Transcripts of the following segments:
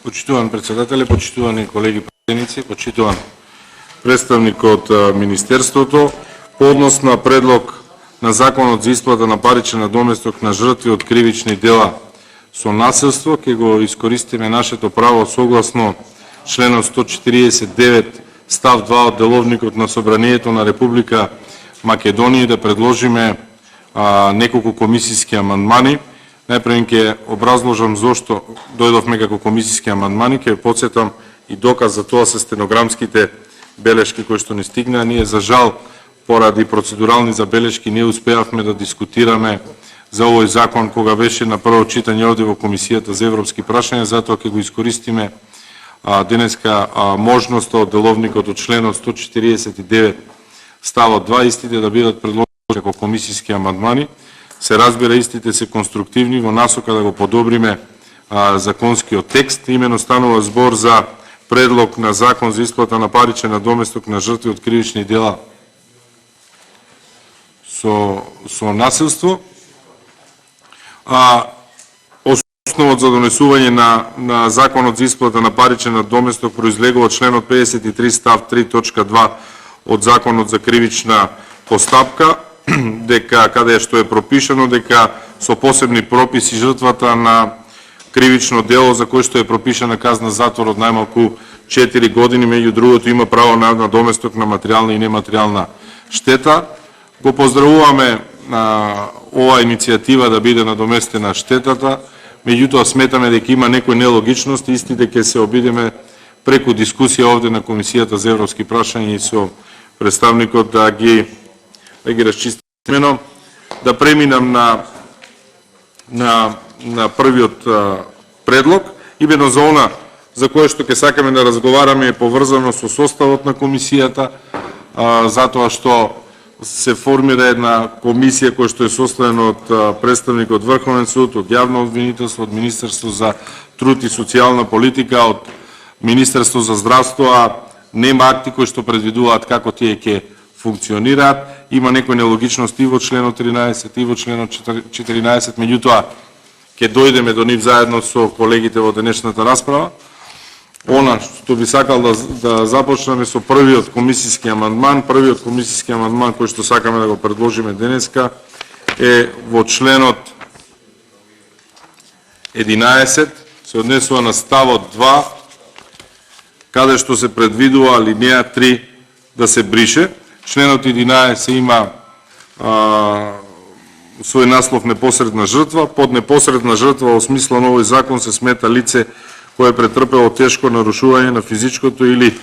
Почитуван председателе, почитувани колеги пратеници, почитуван представник од Министерството, по однос на предлог на Законот за исплата на паричен надоместок на жртви од кривични дела со насилство, ќе го искористиме нашето право согласно членот 149 став 2 од Деловникот на Собранието на Република Македонија да предложиме неколку комисиски амандмани. Најпред ќе образложам зошто дојдовме како комисиски амандмани, ќе потсетам и доказ за тоа се стенограмските белешки кои што ни стигнаа. Ние за жал поради процедурални забелешки не успеавме да дискутираме за овој закон кога беше на прво читање овде во Комисијата за европски прашања, затоа ќе го искористиме денеска можноста од Деловникот од членот 149 ставот 2 истите да бидат предложени како комисиски амандмани. Се разбира, истите се конструктивни во насока да го подобриме законскиот текст. Имено станува збор за предлог на Закон за исплата на паричен надоместок на жртви од кривични дела со насилство. Основот за донесување на Законот за исплата на паричен надоместок произлегува од членот 53 став 3 точка 2 од Законот за кривична постапка, дека каде што е пропишано дека со посебни прописи жртвата на кривично дело за кој што е пропишана казна затвор од најмалку 4 години, меѓу другото има право на надоместок на материјална и нематеријална штета. Го поздравуваме оваа иницијатива да биде надоместена штетата, меѓутоа сметаме дека има некои нелогичности, истите ќе се обидеме преку дискусија овде на Комисијата за европски прашања и со представникот да ги расчистиме. Да преминам на првиот предлог. Имено за она за кое што ќе сакаме да разговараме е поврзано со составот на комисијата, затоа што се формира една комисија која што е составена од представник од Врховен суд, од Јавно обвинителство, од Министерство за труд и социјална политика, од Министерство за здравство, а нема акти кои што предвидуваат како тие ќе функционираат. Има некои нелогичности и во членот 13 и во членот 14, меѓутоа ќе дојдеме до нив заедно со колегите во денешната расправа. Она што би сакал да започнеме со првиот комисиски амандман. Првиот комисиски амандман кој што сакаме да го предложиме денеска е во членот 11, се однесува на ставот 2, каде што се предвидува алинеја 3 да се брише. Членот 11 има свој наслов непосредна жртва. Под непосредна жртва во смисла на овој закон се смета лице кое е претрпело тешко нарушување на физичкото или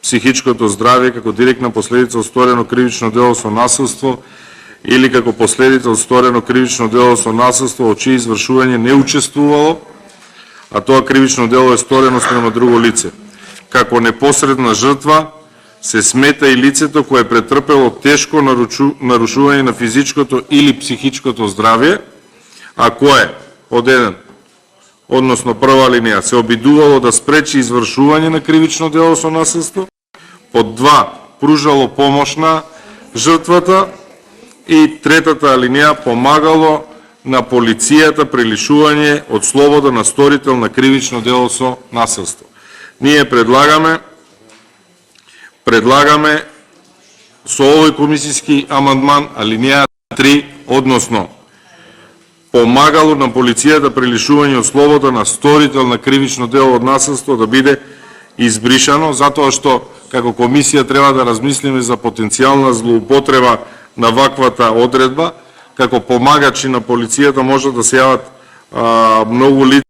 психичкото здравје како директна последица од сторено кривично дело со насилство или како последица од сторено кривично дело со насилство во чие извршување не учествувало, а тоа кривично дело е сторено спрема друго лице. Како непосредна жртва се смета и лицето кое е претрпело тешко нарушување на физичкото или психичкото здравје, а кое од еден, односно прва алинеја, се обидувало да спречи извршување на кривично дело со насилство, под 2 пружало помош на жртвата и третата алинеја помагало на полицијата при лишување од слобода на сторител на кривично дело со насилство. Ние предлагаме со овој комисиски амандман алинеја 3, односно помагало на полицијата при лишување од слобода на сторител на кривично дело од насилство да биде избришано, затоа што како комисија треба да размислиме за потенцијална злоупотреба на ваквата одредба. Како помагачи на полицијата може да се јават многу лица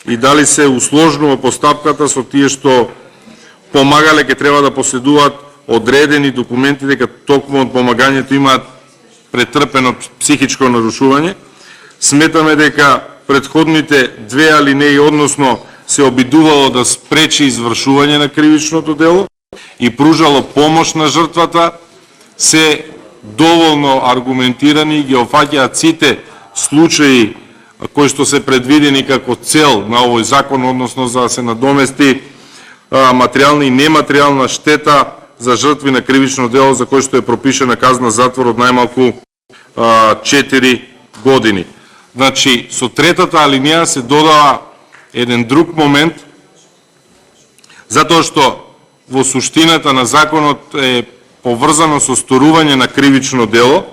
и дали се усложнува постапката со тие што помагале ќе треба да поседуваат одредени документи дека токму од помагањето имаат претрпено психичко нарушување. Сметаме дека претходните две алинеи, односно се обидувало да спречи извршување на кривичното дело и пружало помош на жртвата, се доволно аргументирани и ги опфаќаат сите случаи кои што се предвидени како цел на овој закон, односно за да се надомести материјална и нематеријална штета за жртви на кривично дело за кој што е пропишена казна затвор од најмалку 4 години. Значи, со третата алинеја се додава еден друг момент Затоа што во суштината на законот е поврзано со сторување на кривично дело,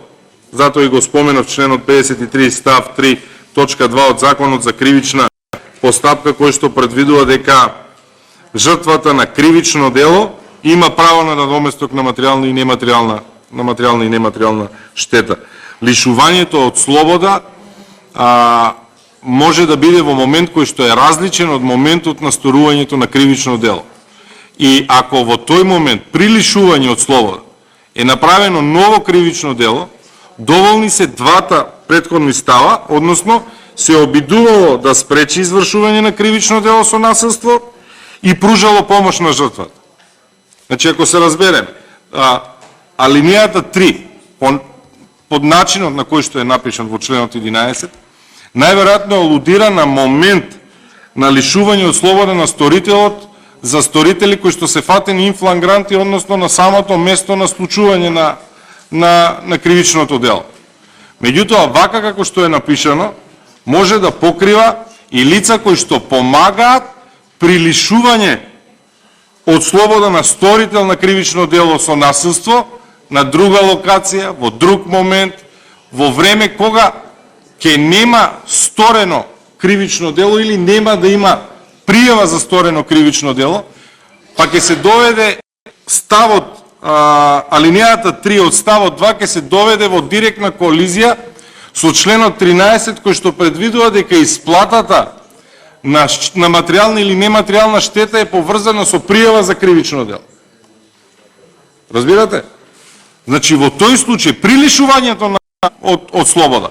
затоа и го споменав членот 53 став 3 точка 2 од законот за кривична постапка, кој што предвидува дека жртвата на кривично дело има право на надоместок на материјална и нематеријална штета. Лишувањето од слобода може да биде во момент кој што е различен од моментот на сторувањето на кривично дело. И ако во тој момент при лишување од слобода е направено ново кривично дело, доволни се двата претходни става, односно се обидувало да спречи извршување на кривично дело со насилство и пружало помош на жртвата. Значи, ако се разбереме, алинејата 3, под начинот на кој што е напишан во членот 11, најверојатно алудира на момент на лишување од слобода на сторителот за сторители кои што се фатени инфлангранти, односно на самото место на случување на кривичното дело. Меѓутоа, вака како што е напишано, може да покрива и лица кои што помагаат при лишување од слобода на сторител на кривично дело со насилство на друга локација, во друг момент, во време кога ќе нема сторено кривично дело или нема да има пријава за сторено кривично дело, па ќе се доведе ставот, алинејата 3 од ставот 2 ќе се доведе во директна колизија со членот 13 кој што предвидува дека исплатата на материјална или нематеријална штета е поврзана со пријава за кривично дело. Разбирате? Значи, во тој случај, при лишувањето од слобода,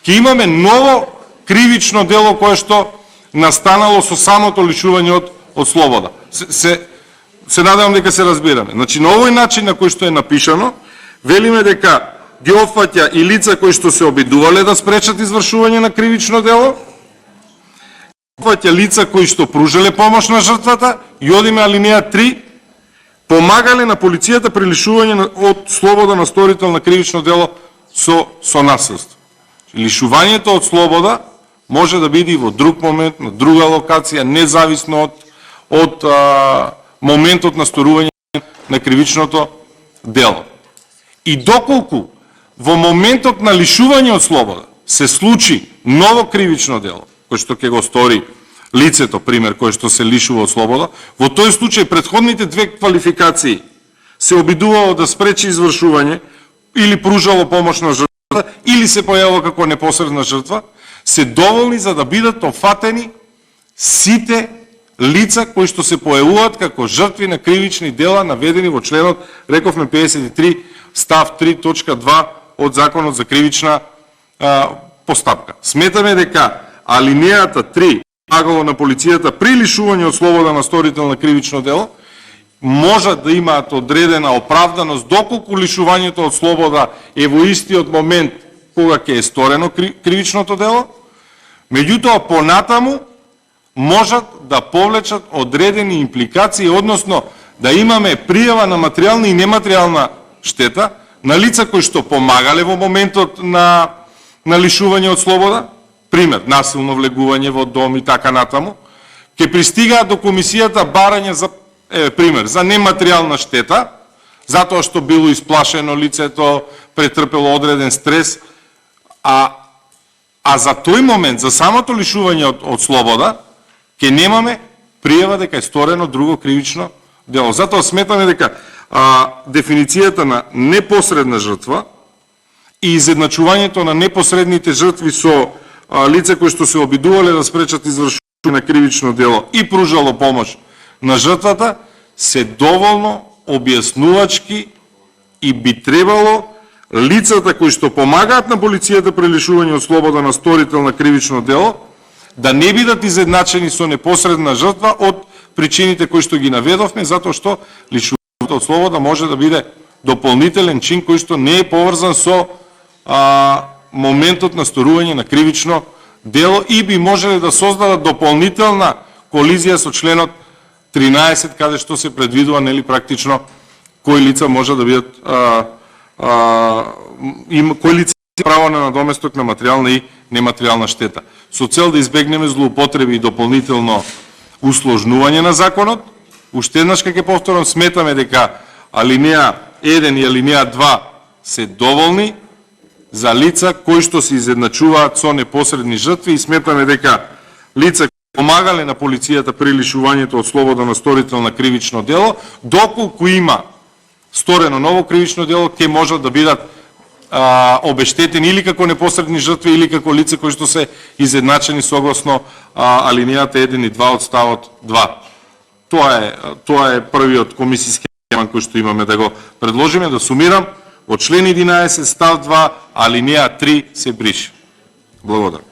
ќе имаме ново кривично дело кое што настанало со самото лишување од слобода. Се надевам дека се разбираме. Значи, на овој начин на кој што е напишано, велиме дека ги опфаќа и лица кои што се обидувале да спречат извршување на кривично дело, опфаќа лица кои што пружеле помош на жртвата и одиме алинеја 3, помагале на полицијата при лишување од слобода на сторител на кривично дело со насилство. Лишувањето од слобода може да биде и во друг момент, на друга локација, независно од моментот на сторување на кривичното дело. И доколку во моментот на лишување од слобода се случи ново кривично дело, кој што ќе го стори лицето, пример, кој што се лишува од слобода, во тој случај претходните две квалификации се обидувало да спречи извршување или пружало помош на жртва, или се појавува како непосредна жртва, се доволни за да бидат офатени сите лица кои што се појавуваат како жртви на кривични дела наведени во членот, рековме 53 став 3 точка 2 од законот за кривична постапка. Сметаме дека алинејата 3 помагало на полицијата при лишување од слобода на сторител на кривично дело може да имаат одредена оправданост доколку лишувањето од слобода е во истиот момент кога ќе е сторено кривичното дело, меѓутоа понатаму можат да повлечат одредени импликации, односно да имаме пријава на материјална и нематеријална штета на лица кои што помагале во моментот на лишување од слобода, пример, насилно влегување во дом и така натаму, ќе пристигаат до комисијата барање за пример, за нематеријална штета, затоа што било исплашено лицето, претрпело одреден стрес, а за тој момент, за самото лишување од слобода, ќе немаме пријава дека е сторено друго кривично дело. Затоа сметаме дека дефиницијата на непосредна жртва и изедначувањето на непосредните жртви со лица кои што се обидувале да спречат извршување на кривично дело и пружало помош на жртвата, се доволно објаснувачки и би требало лицата кои што помагаат на полицијата при лишување од слобода на сторител на кривично дело да не бидат изедначени со непосредна жртва од причините кои што ги наведовме, затоа што лишувањето од слобода може да биде дополнителен чин кој што не е поврзан со моментот на сторување на кривично дело и би можеле да создадат дополнителна колизија со членот 13, каде што се предвидува практично кои лица може да бидат кои лица право на надоместок на материјална и нематеријална штета. Со цел да избегнеме злоупотреби и дополнително усложнување на законот, Уште еднаш ќе повторам, сметаме дека алинеја 1 и алинеја 2 се доволни за лица кои што се изедначуваат со непосредни жртви и сметаме дека лица кои помагале на полицијата при лишувањето од слобода на сторител на кривично дело, доколку има сторено ново кривично дело, ќе можат да бидат обештетени или како непосредни жртви или како лица кои што се изедначени согласно алинејата 1 и 2 од ставот 2. Тоа е првиот комисиски амандман кој што имаме да го предложиме. Да сумирам, во член 11 став 2 алинеја 3 се брише. Благодарам.